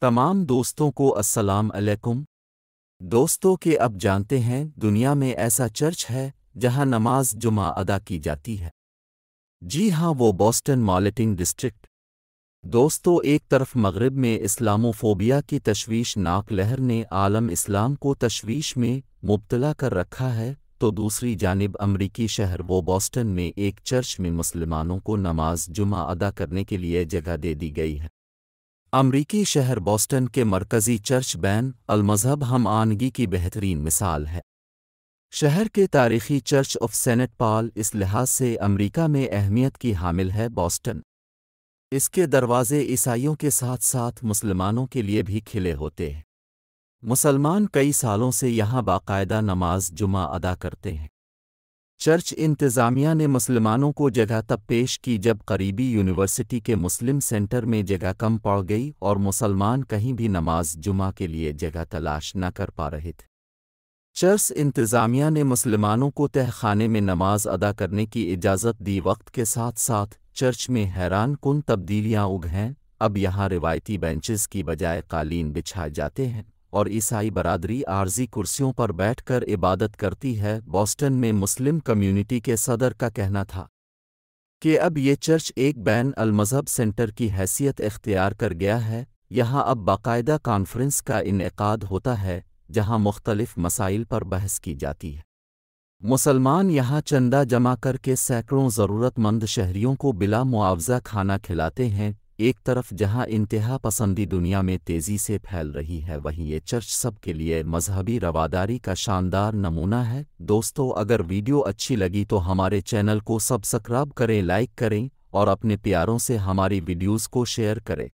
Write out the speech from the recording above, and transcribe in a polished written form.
तमाम दोस्तों को अस्सलाम अलैकुम। दोस्तों के अब जानते हैं दुनिया में ऐसा चर्च है जहां नमाज जुमा अदा की जाती है। जी हाँ, वो बोस्टन मॉलेटिंग डिस्ट्रिक्ट। दोस्तों, एक तरफ मगरिब में इस्लामोफोबिया की तशवीशनाक लहर ने आलम इस्लाम को तशवीश में मुब्तला कर रखा है, तो दूसरी जानिब अमरीकी शहर वो बोस्टन में एक चर्च में मुसलमानों को नमाज जुमा अदा करने के लिए जगह दे दी गई है। अमरीकी शहर बोस्टन के मरकज़ी चर्च बैन अल-मज़हब हम आनगी की बेहतरीन मिसाल है। शहर के तारीख़ी चर्च ऑफ सेंट पॉल इस लिहाज से अमरीका में अहमियत की हामिल है। बोस्टन इसके दरवाज़े ईसाइयों के साथ साथ मुसलमानों के लिए भी खिले होते हैं। मुसलमान कई सालों से यहाँ बाकायदा नमाज जुमा अदा करते हैं। चर्च इंतज़ामिया ने मुसलमानों को जगह तब पेश की जब करीबी यूनिवर्सिटी के मुस्लिम सेंटर में जगह कम पड़ गई और मुसलमान कहीं भी नमाज जुमा के लिए जगह तलाश न कर पा रहे थे। चर्च इंतज़ामिया ने मुसलमानों को तहखाने में नमाज अदा करने की इजाज़त दी। वक्त के साथ साथ चर्च में हैरान कुन तब्दीलियाँ उग हैं। अब यहाँ रिवायती बेंचेस की बजाय कालीन बिछाए जाते हैं और ईसाई बरादरी आर्जी कुर्सियों पर बैठकर इबादत करती है। बोस्टन में मुस्लिम कम्युनिटी के सदर का कहना था कि अब ये चर्च एक बैन अल-मज़हब सेंटर की हैसियत इख्तियार कर गया है। यहाँ अब बाकायदा कॉन्फ्रेंस का इनेकाद होता है जहाँ मुख्तलिफ मसाइल पर बहस की जाती है। मुसलमान यहाँ चंदा जमा करके सैकड़ों ज़रूरतमंद शहरियों को बिला मुआवजा खाना खिलाते हैं। एक तरफ जहाँ इंतहा पसंदी दुनिया में तेज़ी से फैल रही है, वहीं ये चर्च सब के लिए मजहबी रवादारी का शानदार नमूना है। दोस्तों, अगर वीडियो अच्छी लगी तो हमारे चैनल को सब्सक्राइब करें, लाइक करें और अपने प्यारों से हमारी वीडियोज़ को शेयर करें।